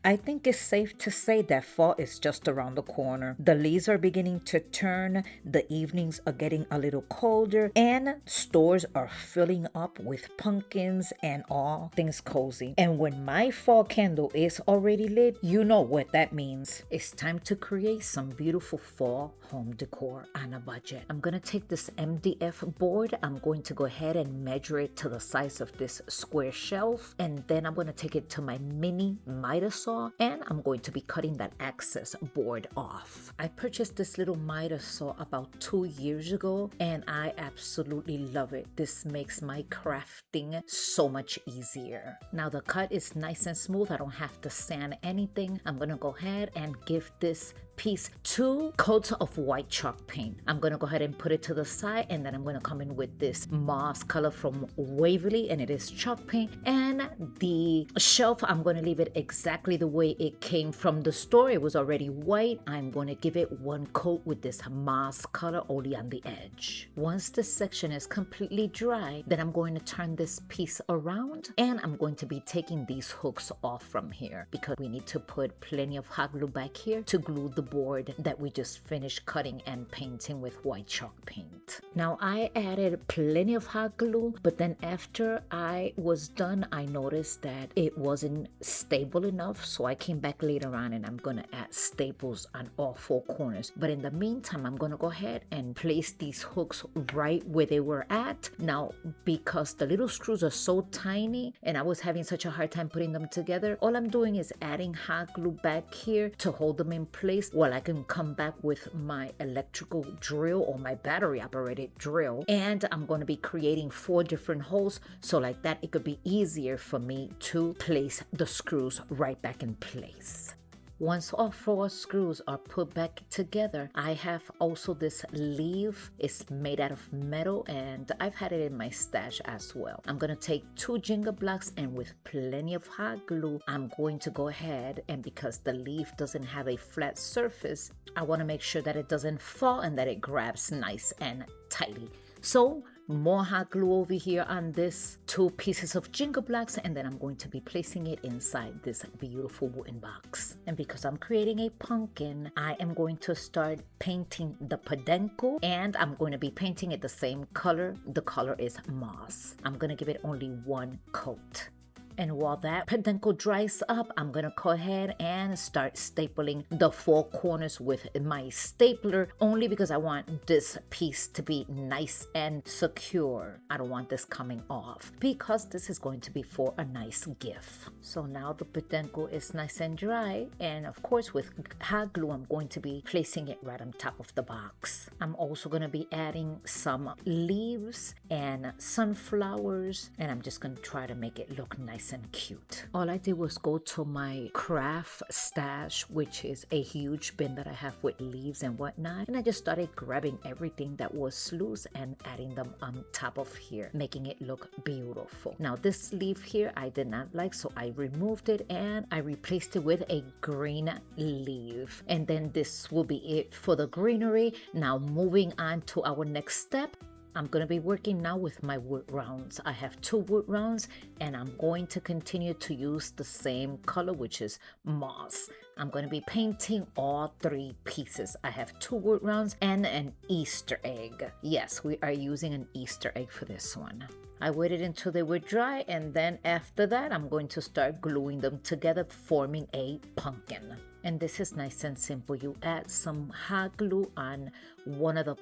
I think it's safe to say that fall is just around the corner. The leaves are beginning to turn, the evenings are getting a little colder, and stores are filling up with pumpkins and all things cozy. And when my fall candle is already lit, you know what that means. It's time to create some beautiful fall home decor on a budget. I'm gonna take this MDF board, I'm going to go ahead and measure it to the size of this square shelf, and then I'm gonna take it to my mini miter saw and I'm going to be cutting that access board off. I purchased this little miter saw about 2 years ago and I absolutely love it. This makes my crafting so much easier. Now the cut is nice and smooth. I don't have to sand anything. I'm gonna go ahead and give this piece 2 coats of white chalk paint. I'm gonna go ahead and put it to the side, and then I'm gonna come in with this moss color from Waverly, and it is chalk paint. And the shelf, I'm gonna leave it exactly the way it came from the store. It was already white. I'm gonna give it 1 coat with this moss color only on the edge. Once this section is completely dry, then I'm going to turn this piece around, and I'm going to be taking these hooks off from here because we need to put plenty of hot glue back here to glue the board that we just finished cutting and painting with white chalk paint. Now I added plenty of hot glue, but then after I was done, I noticed that it wasn't stable enough, so I came back later on and I'm gonna add staples on all 4 corners. But in the meantime, I'm gonna go ahead and place these hooks right where they were at. Now, because the little screws are so tiny and I was having such a hard time putting them together, all I'm doing is adding hot glue back here to hold them in place while I can come back with my electrical drill or my battery operated drill. And I'm going to be creating 4 different holes, so like that it could be easier for me to place the screws right back in place. Once all 4 screws are put back together, I have also this leaf. It's made out of metal and I've had it in my stash as well. I'm going to take 2 Jenga blocks, and with plenty of hot glue, I'm going to go ahead, and because the leaf doesn't have a flat surface, I want to make sure that it doesn't fall and that it grabs nice and tightly. So more hot glue over here on this 2 pieces of Jenga blocks, and then I'm going to be placing it inside this beautiful wooden box. And because I'm creating a pumpkin, I am going to start painting the pedenco, and I'm going to be painting it the same color. The color is moss. I'm going to give it only 1 coat. And while that pedenco dries up, I'm gonna go ahead and start stapling the 4 corners with my stapler, only because I want this piece to be nice and secure. I don't want this coming off because this is going to be for a nice gift. So now the pedenco is nice and dry, and of course with hot glue, I'm going to be placing it right on top of the box. I'm also gonna be adding some leaves and sunflowers, and I'm just gonna try to make it look nice and cute. All I did was go to my craft stash, which is a huge bin that I have with leaves and whatnot, and I just started grabbing everything that was loose and adding them on top of here, making it look beautiful. Now this leaf here I did not like, so I removed it and I replaced it with a green leaf, and then this will be it for the greenery. Now moving on to our next step, I'm going to be working now with my wood rounds. I have 2 wood rounds, and I'm going to continue to use the same color, which is moss. I'm going to be painting all 3 pieces. I have 2 wood rounds and an Easter egg. Yes, we are using an Easter egg for this one. I waited until they were dry, and then after that, I'm going to start gluing them together, forming a pumpkin. And this is nice and simple. You add some hot glue on one of the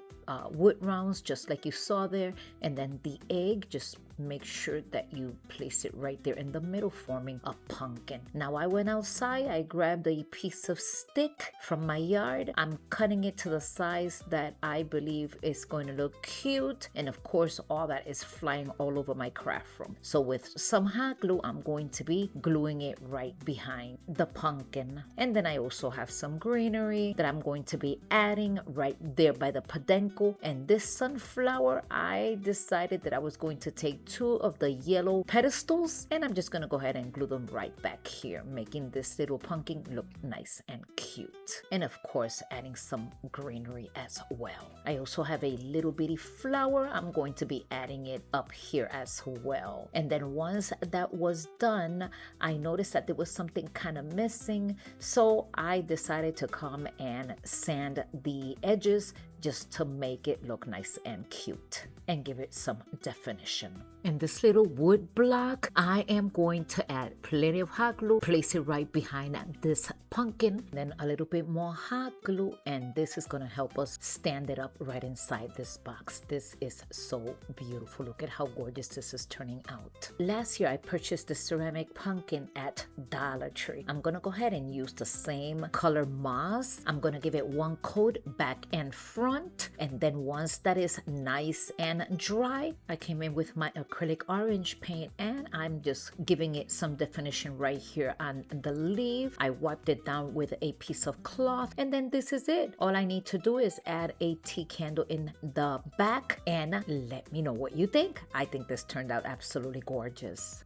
wood rounds, just like you saw there, and then the egg, just make sure that you place it right there in the middle, forming a pumpkin. Now I went outside, I grabbed a piece of stick from my yard. I'm cutting it to the size that I believe is going to look cute, and of course all that is flying all over my craft room. So with some hot glue, I'm going to be gluing it right behind the pumpkin. And then I also have some greenery that I'm going to be adding right there by the pedenco. And this sunflower, I decided that I was going to take two of the yellow pedestals, and I'm just gonna go ahead and glue them right back here, making this little pumpkin look nice and cute. And of course, adding some greenery as well. I also have a little bitty flower. I'm going to be adding it up here as well. And then once that was done, I noticed that there was something kind of missing, so I decided to come and sand the edges just to make it look nice and cute and give it some definition. In this little wood block, I am going to add plenty of hot glue, place it right behind this pumpkin, then a little bit more hot glue, and this is going to help us stand it up right inside this box. This is so beautiful. Look at how gorgeous this is turning out. Last year, I purchased the ceramic pumpkin at Dollar Tree. I'm going to go ahead and use the same color moss. I'm going to give it one coat back and front, and then once that is nice and dry, I came in with my acrylic orange paint and I'm just giving it some definition right here on the leaf. I wiped it down with a piece of cloth, and then this is it. All I need to do is add a tea candle in the back and let me know what you think. I think this turned out absolutely gorgeous.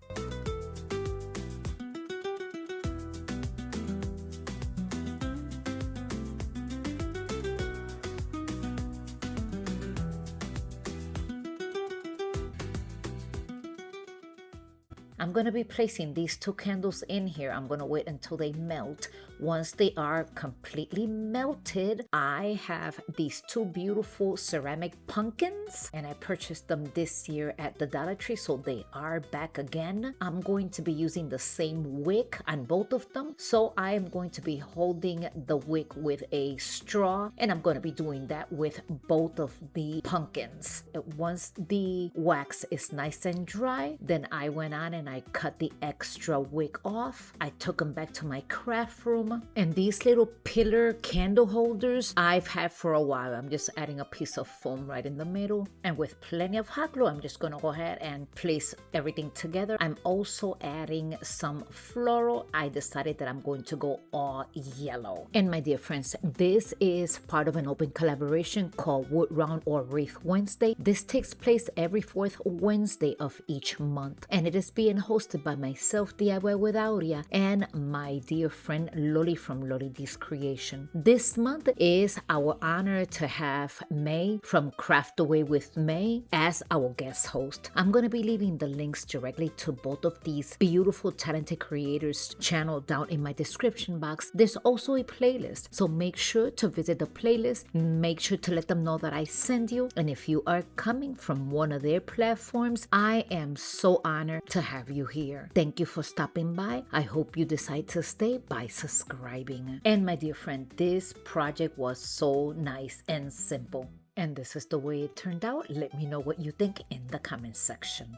I'm going to be placing these two candles in here. I'm going to wait until they melt. Once they are completely melted, I have these two beautiful ceramic pumpkins, and I purchased them this year at the Dollar Tree, so they are back again. I'm going to be using the same wick on both of them, so I am going to be holding the wick with a straw, and I'm going to be doing that with both of the pumpkins. Once the wax is nice and dry, then I went on and I cut the extra wick off. I took them back to my craft room, and these little pillar candle holders I've had for a while. I'm just adding a piece of foam right in the middle, and with plenty of hot glue, I'm just gonna go ahead and place everything together. I'm also adding some floral. I decided that I'm going to go all yellow. And my dear friends, this is part of an open collaboration called Wood Round or Wreath Wednesday. This takes place every fourth Wednesday of each month, and it is being hosted by myself, DIY with Aurea, and my dear friend Loli from Loli D's Creation. This month is our honor to have May from Craft Away with May as our guest host. I'm going to be leaving the links directly to both of these beautiful talented creators' channel down in my description box. There's also a playlist, so make sure to visit the playlist. Make sure to let them know that I send you, and if you are coming from one of their platforms, I am so honored to have you here. Thank you for stopping by. I hope you decide to stay by subscribing. And my dear friend, this project was so nice and simple, and this is the way it turned out. Let me know what you think in the comment section.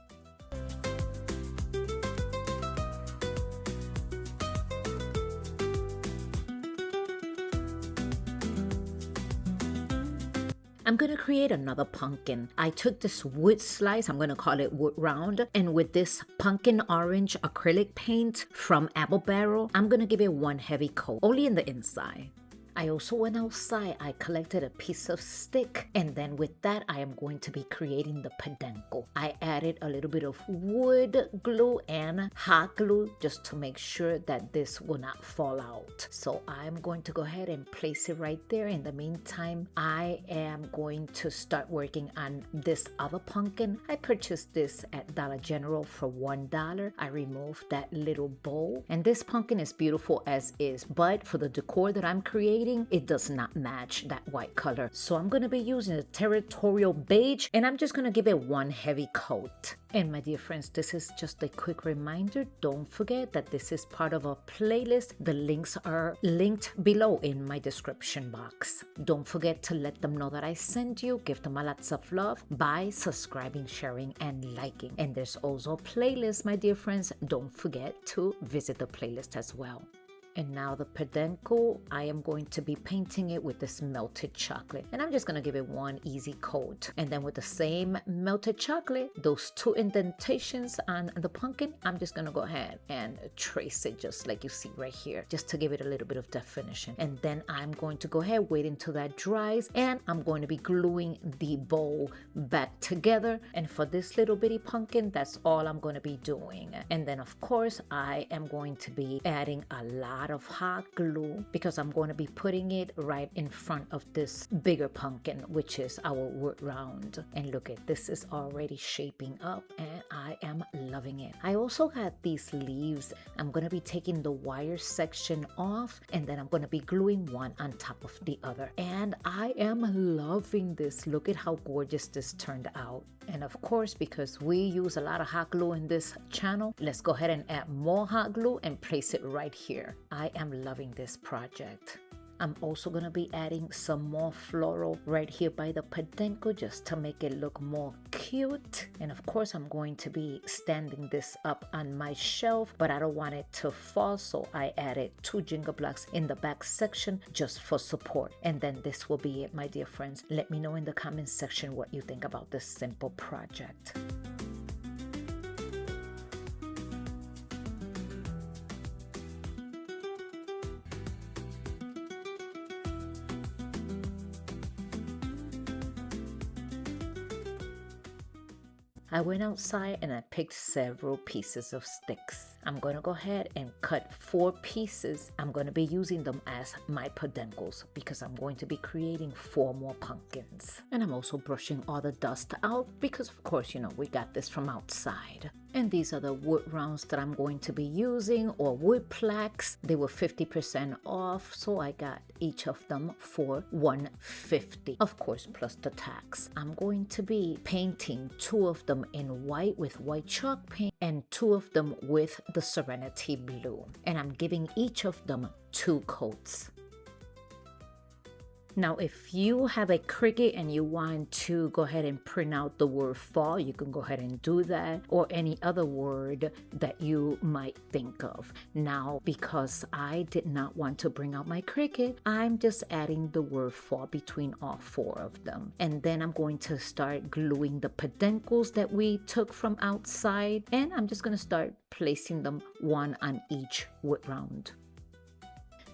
I'm going to create another pumpkin. I took this wood slice, I'm going to call it wood round, and with this pumpkin orange acrylic paint from Apple Barrel, I'm going to give it one heavy coat, only in the inside. I also went outside, I collected a piece of stick, and then with that I am going to be creating the pedanco. I added a little bit of wood glue and hot glue just to make sure that this will not fall out. So I'm going to go ahead and place it right there. In the meantime, I am going to start working on this other pumpkin. I purchased this at Dollar General for $1. I removed that little bowl, and this pumpkin is beautiful as is, but for the decor that I'm creating, it does not match that white color. So I'm going to be using a territorial beige, and I'm just going to give it one heavy coat. And my dear friends, this is just a quick reminder. Don't forget that this is part of a playlist. The links are linked below in my description box. Don't forget to let them know that I sent you. Give them a lots of love by subscribing, sharing, and liking. And there's also a playlist, my dear friends. Don't forget to visit the playlist as well. And now the peduncle, I am going to be painting it with this melted chocolate. And I'm just going to give it one easy coat. And then with the same melted chocolate, those 2 indentations on the pumpkin, I'm just going to go ahead and trace it just like you see right here, just to give it a little bit of definition. And then I'm going to go ahead, wait until that dries, and I'm going to be gluing the bowl back together. And for this little bitty pumpkin, that's all I'm going to be doing. And then of course, I am going to be adding a lot of hot glue because I'm going to be putting it right in front of this bigger pumpkin, which is our wood round. And look at this, is already shaping up and I am loving it. I also got these leaves. I'm going to be taking the wire section off and then I'm going to be gluing one on top of the other. And I am loving this. Look at how gorgeous this turned out. And of course, because we use a lot of hot glue in this channel, let's go ahead and add more hot glue and place it right here. I am loving this project. I'm also going to be adding some more floral right here by the peduncle just to make it look more cute. And of course, I'm going to be standing this up on my shelf, but I don't want it to fall, so I added 2 Jenga blocks in the back section just for support. And then this will be it, my dear friends. Let me know in the comment section what you think about this simple project. I went outside and I picked several pieces of sticks. I'm going to go ahead and cut 4 pieces. I'm going to be using them as my peduncles because I'm going to be creating 4 more pumpkins. And I'm also brushing all the dust out because of course, you know, we got this from outside. And these are the wood rounds that I'm going to be using, or wood plaques. They were 50% off, so I got each of them for $150, of course, plus the tax. I'm going to be painting 2 of them in white with white chalk paint and 2 of them with the Serenity Blue. And I'm giving each of them 2 coats. Now, if you have a Cricut and you want to go ahead and print out the word fall, you can go ahead and do that, or any other word that you might think of. Now, because I did not want to bring out my Cricut, I'm just adding the word fall between all 4 of them. And then I'm going to start gluing the peduncles that we took from outside, and I'm just going to start placing them one on each wood round.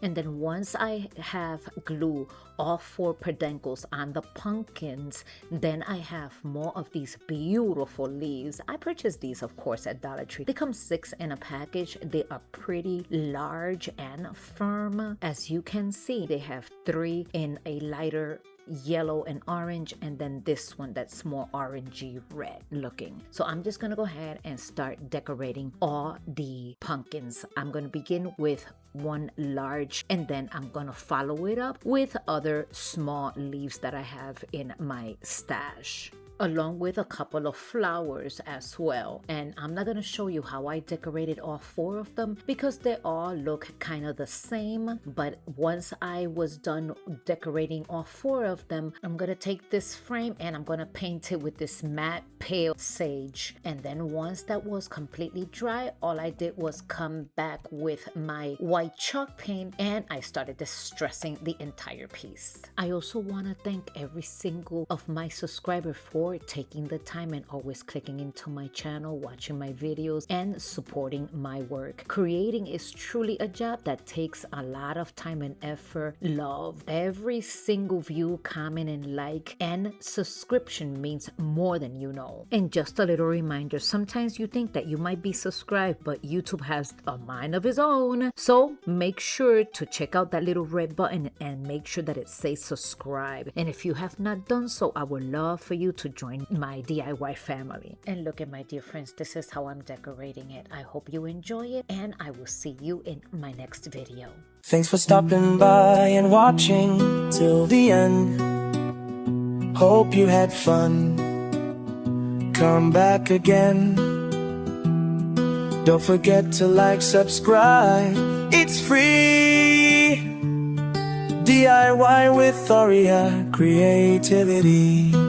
And then once I have glue all 4 peduncles on the pumpkins, then I have more of these beautiful leaves. I purchased these, of course, at Dollar Tree. They come 6 in a package. They are pretty large and firm. As you can see, they have 3 in a lighter yellow and orange, and then this one that's more orangey red looking. So I'm just gonna go ahead and start decorating all the pumpkins. I'm gonna begin with 1 large, and then I'm gonna follow it up with other small leaves that I have in my stash, along with a couple of flowers as well. And I'm not going to show you how I decorated all 4 of them because they all look kind of the same. But once I was done decorating all 4 of them, I'm going to take this frame and I'm going to paint it with this matte pale sage. And then once that was completely dry, all I did was come back with my white chalk paint and I started distressing the entire piece. I also want to thank every single of my subscribers for taking the time and always clicking into my channel, watching my videos, and supporting my work. Creating is truly a job that takes a lot of time and effort. Love. Every single view, comment, and like and subscription means more than you know. And just a little reminder, sometimes you think that you might be subscribed, but YouTube has a mind of its own. So make sure to check out that little red button and make sure that it says subscribe. And if you have not done so, I would love for you to join my DIY family. And look at my dear friends, this is how I'm decorating it. I hope you enjoy it and I will see you in my next video. Thanks for stopping by and watching till the end. Hope you had fun. Come back again. Don't forget to like, subscribe. It's free. DIY with Aurea creativity.